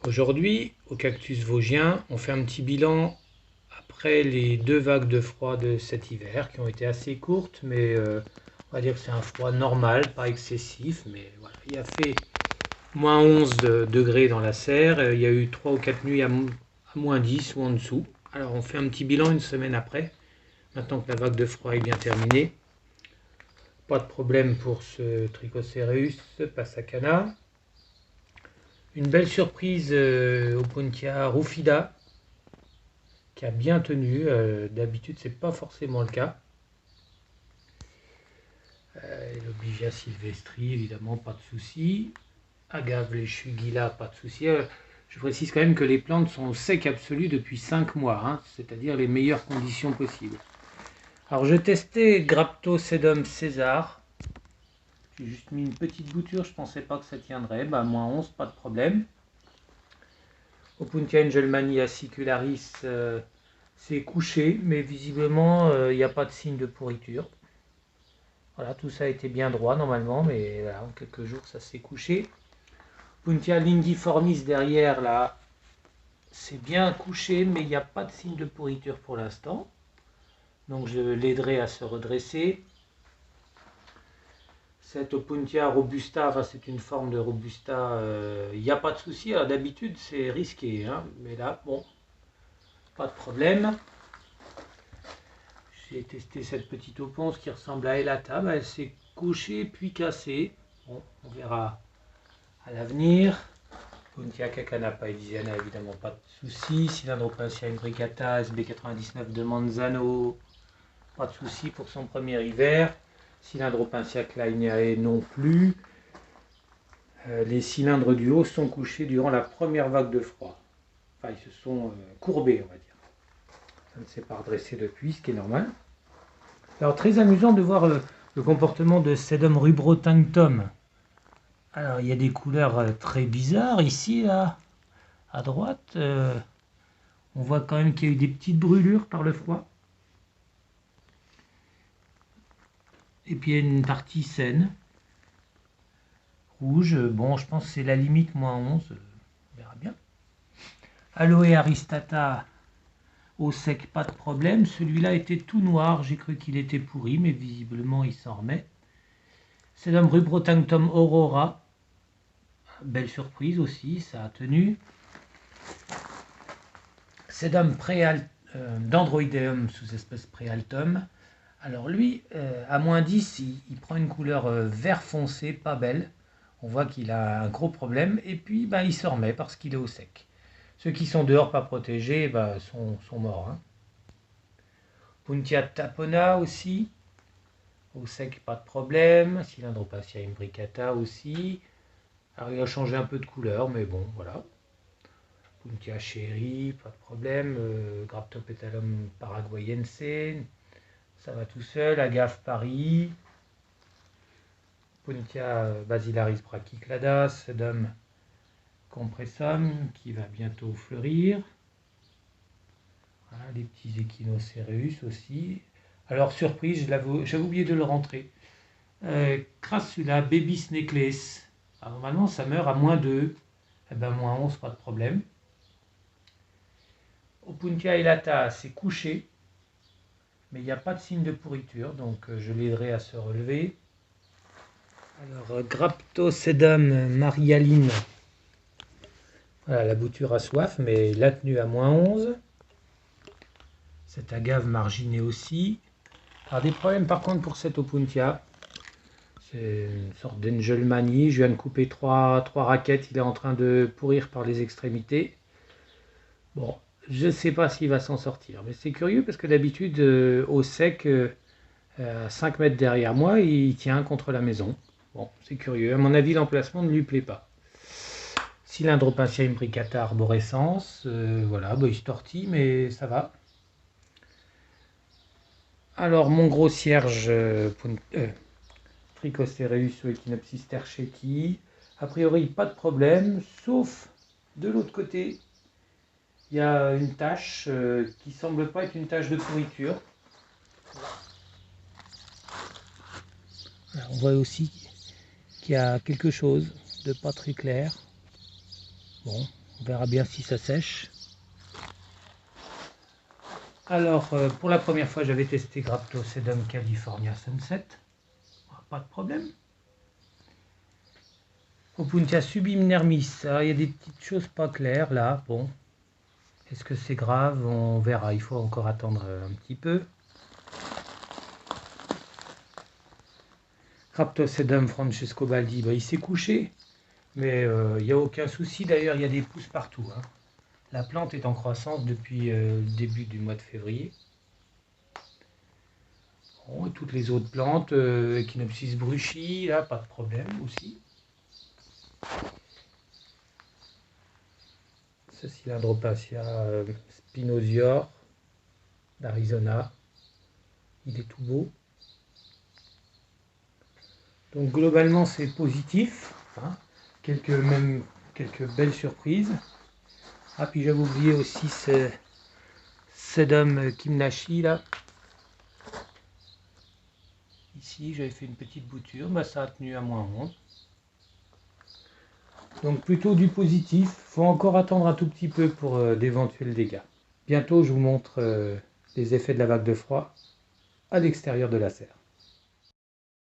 Aujourd'hui, au Cactus Vosgien, on fait un petit bilan après les deux vagues de froid de cet hiver qui ont été assez courtes, mais on va dire que c'est un froid normal, pas excessif, mais voilà, il a fait moins 11 degrés dans la serre, il y a eu 3 ou 4 nuits à moins 10 ou en dessous. Alors on fait un petit bilan une semaine après, maintenant que la vague de froid est bien terminée. Pas de problème pour ce Trichocereus passacana. Une belle surprise au Pontia Rufida, qui a bien tenu. D'habitude, c'est pas forcément le cas. L'Oblivia sylvestri, évidemment, pas de souci. Agave leschugila, pas de souci. Je précise quand même que les plantes sont au sec absolu depuis 5 mois, hein, c'est-à-dire les meilleures conditions possibles. Alors, je testais Graptosedum César. J'ai juste mis une petite bouture, je pensais pas que ça tiendrait. Bah, moins 11, pas de problème. Opuntia Angelmani acicularis, c'est couché, mais visiblement, il n'y a pas de signe de pourriture. Voilà, tout ça a été bien droit normalement, mais voilà, en quelques jours, ça s'est couché. Puntia linguiformis derrière, là, c'est bien couché, mais il n'y a pas de signe de pourriture pour l'instant. Donc je l'aiderai à se redresser. Cette Opuntia robusta, enfin, c'est une forme de robusta, il n'y a pas de souci. Alors d'habitude, c'est risqué, hein, mais là, bon, pas de problème. J'ai testé cette petite oponce qui ressemble à Elata, elle s'est couchée puis cassée. Bon, on verra à l'avenir. Puntia Cacana paedisiana, évidemment pas de souci. Cylindropacia imbricata, SB99 de Manzano, pas de souci pour son premier hiver. Cylindropacia Kleinerae non plus. Les cylindres du haut sont couchés durant la première vague de froid. Enfin, ils se sont courbés, on va dire. Ça ne s'est pas redressé depuis, ce qui est normal. Alors, très amusant de voir le comportement de Sedum rubrotinctum. Alors, il y a des couleurs très bizarres ici, là, à droite. On voit quand même qu'il y a eu des petites brûlures par le froid. Et puis, il y a une partie saine, rouge. Bon, je pense que c'est la limite, moins 11. On verra bien. Aloe aristata, au sec, pas de problème. Celui-là était tout noir. J'ai cru qu'il était pourri, mais visiblement, il s'en remet. Sedum rubrotinctum aurora. Belle surprise aussi, ça a tenu. Sedum dendroideum sous-espèce préaltum. Alors lui, à moins 10, il prend une couleur vert foncé, pas belle. On voit qu'il a un gros problème. Et puis, il se remet parce qu'il est au sec. Ceux qui sont dehors, pas protégés, sont morts. Hein. Puntia tapona aussi. Au sec, pas de problème. Cylindropacia imbricata aussi. Alors il a changé un peu de couleur, mais bon, voilà. Puntia cherry, pas de problème. Graptopetalum paraguayense, ça va tout seul. Agave Paris. Puntia basilaris brachyclada. Sedum compressum qui va bientôt fleurir. Voilà, les petits Echinocereus aussi. Alors surprise, j'avais oublié de le rentrer. Crassula Baby Necklace. Normalement ça meurt à moins 2. Eh ben moins 11, pas de problème. Opuntia elata, c'est couché, mais il n'y a pas de signe de pourriture, donc je l'aiderai à se relever. Alors, Graptosedum marialine, voilà, la bouture a soif, mais la tenue à moins 11. Cette agave marginée aussi. Alors, des problèmes par contre pour cette Opuntia. C'est une sorte d'Angelmani. Je viens de couper trois raquettes, il est en train de pourrir par les extrémités. Bon, je ne sais pas s'il va s'en sortir, mais c'est curieux parce que d'habitude, au sec, à 5 mètres derrière moi, il tient contre la maison. Bon, c'est curieux. À mon avis, l'emplacement ne lui plaît pas. Cylindropacia imbricata arborescence, voilà, il se tortille, mais ça va. Alors, mon gros cierge, Trichocereus ou Echinopsis tercheti, a priori, pas de problème, sauf de l'autre côté, il y a une tache qui semble pas être une tache de pourriture. Alors, on voit aussi qu'il y a quelque chose de pas très clair. Bon, On verra bien si ça sèche. Alors, pour la première fois, j'avais testé Graptosedum California Sunset. Pas de problème. Opuntia subinermis. Alors, il y a des petites choses pas claires là. Bon, est-ce que c'est grave? On verra. Il faut encore attendre un petit peu. Graptosedum Francesco Baldi, il s'est couché. Mais il n'y a aucun souci. D'ailleurs, il y a des pousses partout. Hein. La plante est en croissance depuis le début du mois de février. Bon, et toutes les autres plantes, Echinopsis bruchi, là, pas de problème aussi. Ce Cylindropacia Spinosior d'Arizona, il est tout beau. Donc globalement c'est positif, hein. Quelques belles surprises. Ah puis j'avais oublié aussi ce Sedum Kimnashi là. Ici j'avais fait une petite bouture, ça a tenu à -11. Donc plutôt du positif, faut encore attendre un tout petit peu pour d'éventuels dégâts. Bientôt je vous montre les effets de la vague de froid à l'extérieur de la serre.